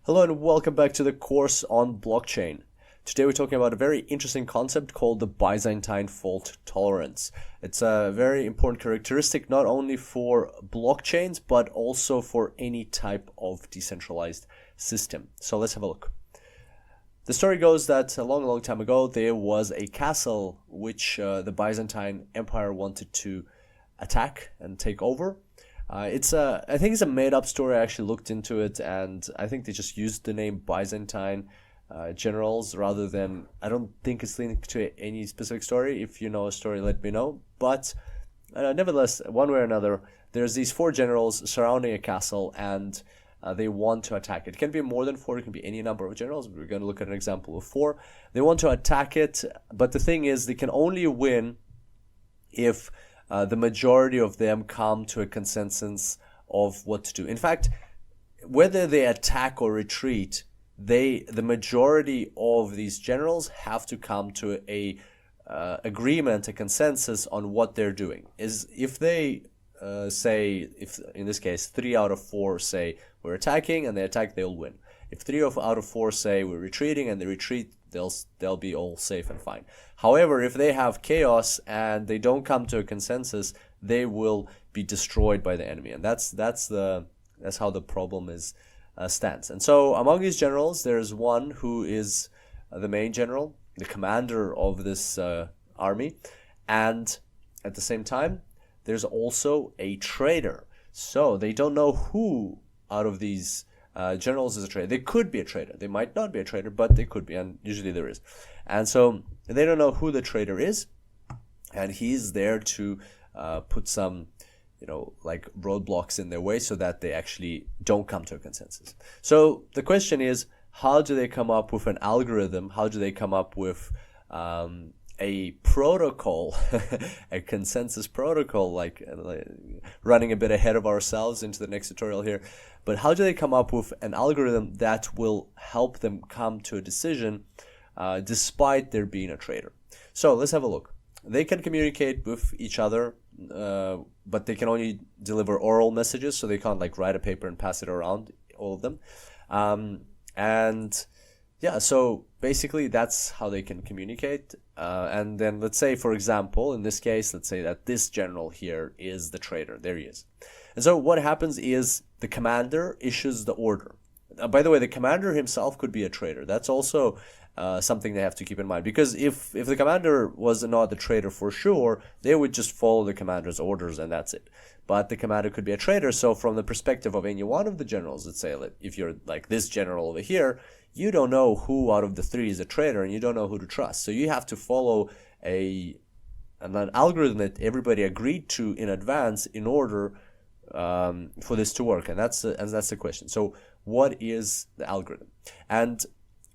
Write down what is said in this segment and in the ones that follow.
Hello and welcome back to the course on blockchain. Today we're talking about a very interesting concept called the Byzantine fault tolerance. It's a very important characteristic not only for blockchains but also for any type of decentralized system. So let's have a look. The story goes that a long time ago there was a castle which the Byzantine Empire wanted to attack and take over. I think it's a made-up story. I actually looked into it, and I think they just used the name Byzantine generals rather than. I don't think it's linked to any specific story. If you know a story, let me know. But nevertheless, one way or another, there's these four generals surrounding a castle, and they want to attack it. It can be more than four. It can be any number of generals. We're going to look at an example of four. They want to attack it, but the thing is, they can only win if the majority of them come to a consensus of what to do. In fact, whether they attack or retreat, the majority of these generals have to come to a agreement, a consensus on what they're doing. If they say, if in this case 3 out of 4 say we're attacking and they attack, they'll win. If 3 out of 4 say we're retreating and they retreat, they'll be all safe and fine. However, if they have chaos and they don't come to a consensus, they will be destroyed by the enemy, and that's how the problem stands. And so among these generals, there's one who is the main general, the commander of this army, and at the same time, there's also a traitor. So they don't know who out of these generals is a traitor. They could be a traitor. They might not be a traitor, but they could be, and usually there is. And so they don't know who the traitor is, and he's there to put some, like roadblocks in their way so that they actually don't come to a consensus. So the question is, how do they come up with an algorithm? How do they come up with a protocol, a consensus protocol, like running a bit ahead of ourselves into the next tutorial here. But how do they come up with an algorithm that will help them come to a decision despite there being a traitor? So let's have a look. They can communicate with each other, but they can only deliver oral messages, so they can't like write a paper and pass it around, all of them. And yeah, so basically that's how they can communicate. And then let's say, for example, in this case, let's say that this general here is the traitor. There he is. And so what happens is the commander issues the order. By the way, the commander himself could be a traitor. That's also something they have to keep in mind. Because if the commander was not the traitor for sure, they would just follow the commander's orders and that's it. But the commander could be a traitor. So from the perspective of any one of the generals, let's say if you're like this general over here, you don't know who out of the three is a traitor and you don't know who to trust. So you have to follow an algorithm that everybody agreed to in advance in order for this to work. And that's the question. So what is the algorithm? And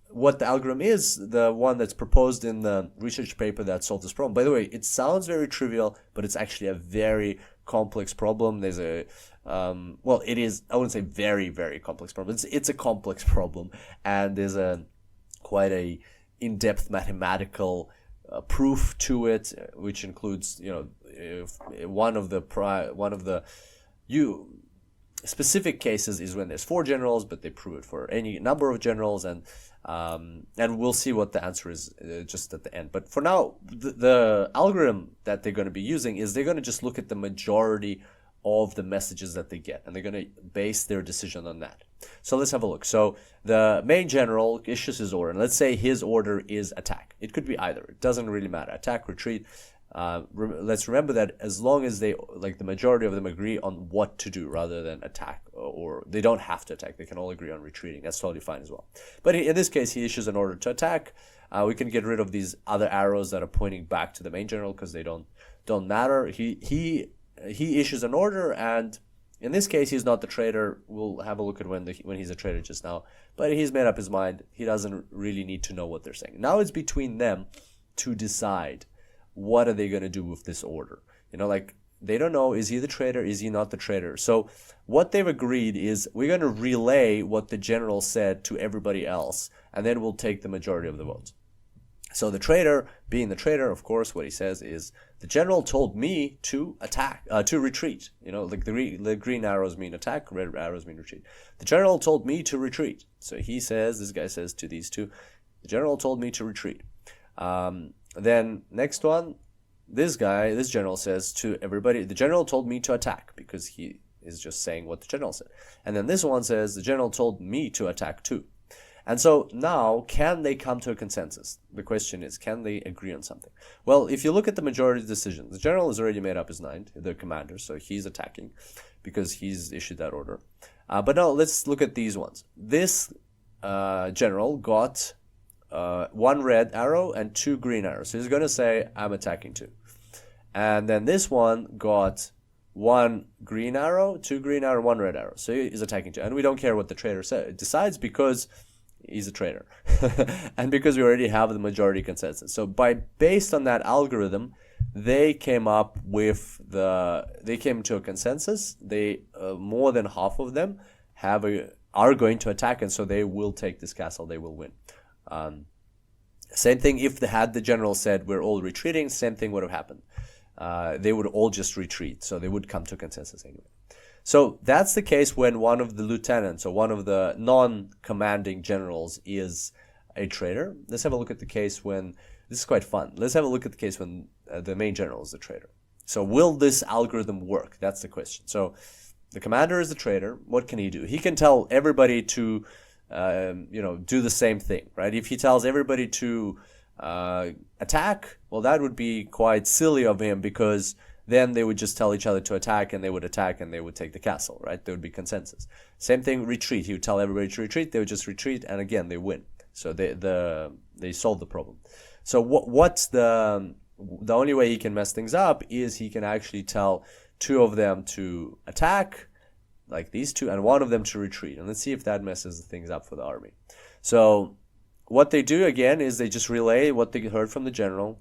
what the algorithm is, the one that's proposed in the research paper that solved this problem. By the way, it sounds very trivial, but it's actually a very complex problem. There's it is, I wouldn't say very, very complex problem. It's a complex problem, and there's quite a in-depth mathematical proof to it, which includes, one of the specific cases is when there's 4 generals, but they prove it for any number of generals, and we'll see what the answer is just at the end. But for now, the algorithm that they're going to be using is they're going to just look at the majority of the messages that they get, and they're going to base their decision on that. So let's have a look. So the main general issues his order, and let's say his order is attack. It could be either. It doesn't really matter. Attack, retreat. Let's remember that as long as the majority of them agree on what to do rather than attack, or they don't have to attack, they can all agree on retreating. That's totally fine as well. But in this case, he issues an order to attack. We can get rid of these other arrows that are pointing back to the main general because they don't matter. He issues an order, and in this case, he's not the traitor. We'll have a look at when he's a traitor just now. But he's made up his mind. He doesn't really need to know what they're saying. Now it's between them to decide what are they going to do with this order. They don't know, is he the traitor, is he not the traitor? So what they've agreed is we're going to relay what the general said to everybody else, and then we'll take the majority of the votes. So the traitor, being the traitor, of course, what he says is, the general told me to attack, to retreat. Like the green arrows mean attack, red arrows mean retreat. The general told me to retreat. So this guy says to these two, the general told me to retreat. Then next one, this general says to everybody, the general told me to attack, because he is just saying what the general said. And then this one says, the general told me to attack too. And so now, can they come to a consensus? The question is, can they agree on something? Well, if you look at the majority decision, the general has already made up his mind, the commander, so he's attacking because he's issued that order. But now let's look at these ones. This general got 1 red arrow and 2 green arrows. So he's going to say, I'm attacking too. And then this one got 1 green arrow, 2 green arrow, 1 red arrow. So he's attacking too. And we don't care what the traitor decides, because he's a traitor. And because we already have the majority consensus. So based on that algorithm, they came to a consensus. More than half of them are going to attack, and so they will take this castle. They will win. Same thing if the general said we're all retreating, same thing would have happened. They would all just retreat, so they would come to a consensus anyway. So that's the case when one of the lieutenants or one of the non-commanding generals is a traitor. Let's have a look at the case when, this is quite fun. Let's have a look at the case when the main general is the traitor. So will this algorithm work? That's the question. So the commander is the traitor. What can he do? He can tell everybody to, do the same thing, right? If he tells everybody to attack, well, that would be quite silly of him, because then they would just tell each other to attack, and they would attack, and they would take the castle, right? There would be consensus. Same thing, retreat. He would tell everybody to retreat. They would just retreat, and again, they win. So they solve the problem. So what's the only way he can mess things up is he can actually tell 2 of them to attack, like these 2, and 1 of them to retreat. And let's see if that messes things up for the army. So what they do again is they just relay what they heard from the general.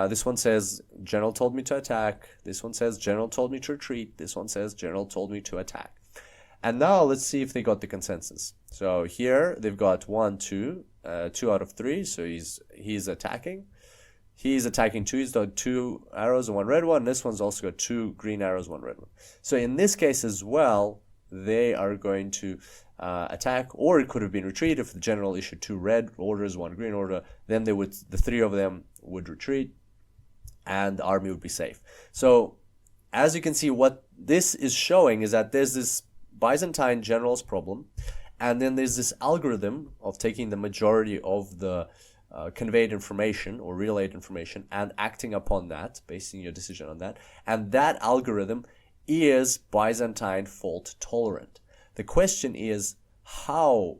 This one says, general told me to attack. This one says, general told me to retreat. This one says, general told me to attack. And now let's see if they got the consensus. So here they've got 1, 2, 2 out of 3. So he's attacking. He's attacking 2. He's got 2 arrows and 1 red one. This one's also got 2 green arrows, 1 red one. So in this case as well, they are going to attack, or it could have been retreat if the general issued 2 red orders, 1 green order. Then the 3 of them would retreat, and the army would be safe. So as you can see, what this is showing is that there's this Byzantine general's problem, and then there's this algorithm of taking the majority of the conveyed information or relayed information and acting upon that, basing your decision on that. And that algorithm is Byzantine fault tolerant. The question is to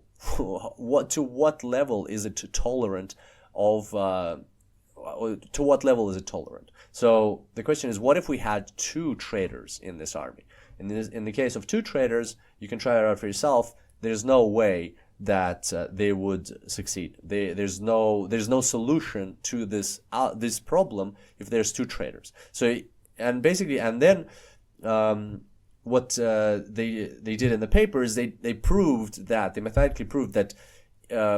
what level is it tolerant of to what level is it tolerant? So the question is, what if we had 2 traitors in this army? In the case of 2 traitors, you can try it out for yourself. There's no way that they would succeed. There's no solution to this problem if there's 2 traitors. So then what they did in the paper is they mathematically proved that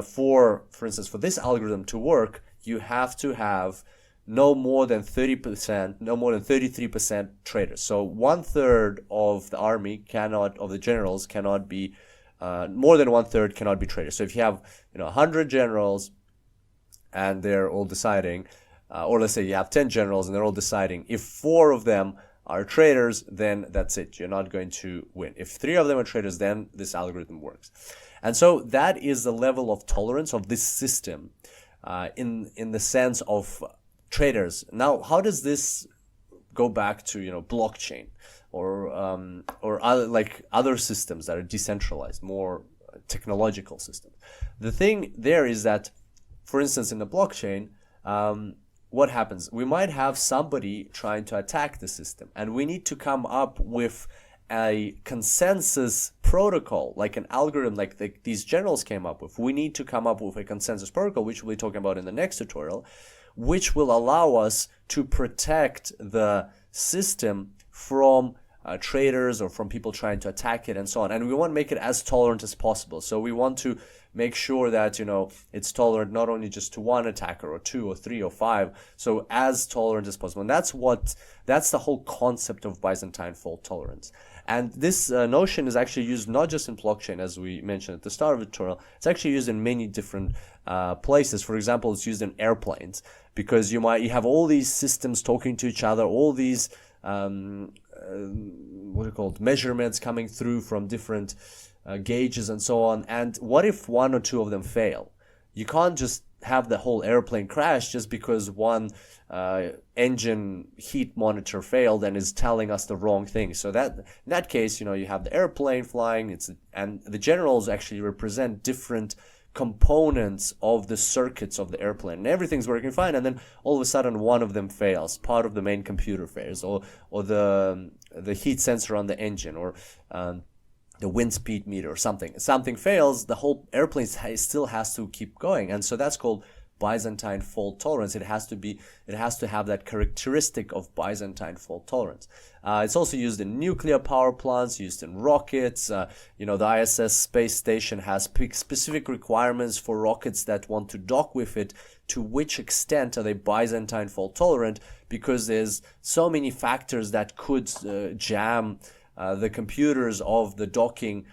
for instance, for this algorithm to work, you have to have no more than 30%, no more than 33% traitors. So 1/3 of the army of the generals cannot be, more than 1/3 cannot be traitors. So if you have 100 generals and they're all deciding, or let's say you have 10 generals and they're all deciding, if 4 of them are traitors, then that's it. You're not going to win. If 3 of them are traitors, then this algorithm works. And so that is the level of tolerance of this system in the sense of traitors. Now, how does this go back to blockchain or other systems that are decentralized, more technological systems? The thing there is that, for instance, in the blockchain, what happens? We might have somebody trying to attack the system, and we need to come up with a consensus protocol, like an algorithm like these generals came up with. We need to come up with a consensus protocol, which we'll be talking about in the next tutorial, which will allow us to protect the system from traders or from people trying to attack it and so on. And we want to make it as tolerant as possible. So we want to make sure that, you know, it's tolerant not only just to one attacker or two or three or five, so as tolerant as possible. And that's the whole concept of Byzantine fault tolerance. And this notion is actually used not just in blockchain, as we mentioned at the start of the tutorial. It's actually used in many different places. For example, it's used in airplanes, because you have all these systems talking to each other, all these what are called measurements coming through from different gauges and so on. And what if one or two of them fail? You can't just have the whole airplane crash just because one engine heat monitor failed and is telling us the wrong thing. So that in that case, you know, you have the airplane flying, and the generals actually represent different components of the circuits of the airplane, and everything's working fine, and then all of a sudden one of them fails, part of the main computer fails, or the heat sensor on the engine, or the wind speed meter, or something fails, the whole airplane still has to keep going. And so that's called Byzantine fault tolerance. It has to have that characteristic of Byzantine fault tolerance. It's also used in nuclear power plants, used in rockets. You know, the ISS space station has specific requirements for rockets that want to dock with it. To which extent are they Byzantine fault tolerant? Because there's so many factors that could jam the computers of the docking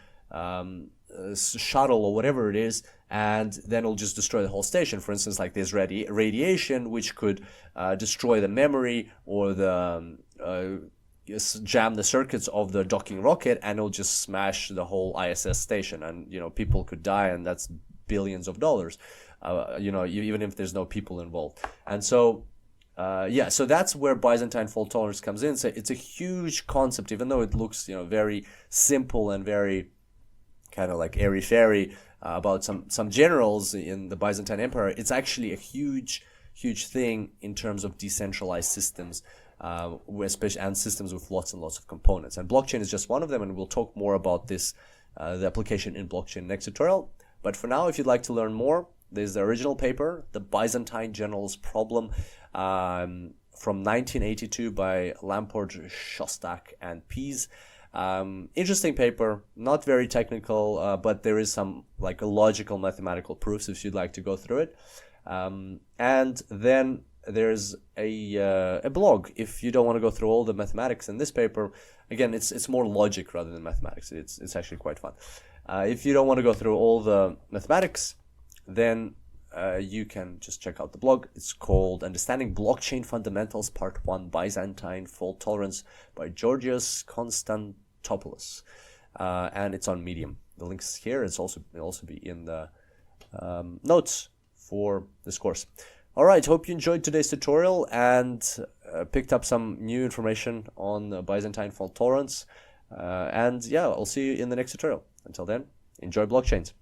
shuttle or whatever it is, and then it'll just destroy the whole station. For instance, like there's radiation which could destroy the memory, or the jam the circuits of the docking rocket, and it'll just smash the whole ISS station, and you know, people could die, and that's billions of dollars, you know, even if there's no people involved. And so yeah, so that's where Byzantine fault tolerance comes in. So it's a huge concept, even though it looks, you know, very simple and very kind of like airy-fairy about some generals in the Byzantine Empire. It's actually a huge thing in terms of decentralized systems, especially, and systems with lots and lots of components. And blockchain is just one of them, and we'll talk more about this, the application in blockchain next tutorial. But for now, if you'd like to learn more, there's the original paper, The Byzantine Generals Problem, from 1982 by Lamport, Shostak, and Pease. Interesting paper, not very technical, but there is some like logical mathematical proofs if you'd like to go through it. And then there's a blog if you don't want to go through all the mathematics in this paper. Again, it's more logic rather than mathematics. It's actually quite fun. If you don't want to go through all the mathematics, then you can just check out the blog. It's called Understanding Blockchain Fundamentals Part 1, Byzantine Fault Tolerance by Georgios Konstantopoulos. And it's on Medium. The link's here. It'll also be in the notes for this course. All right, hope you enjoyed today's tutorial and picked up some new information on Byzantine fault tolerance. And yeah, I'll see you in the next tutorial. Until then, enjoy blockchains.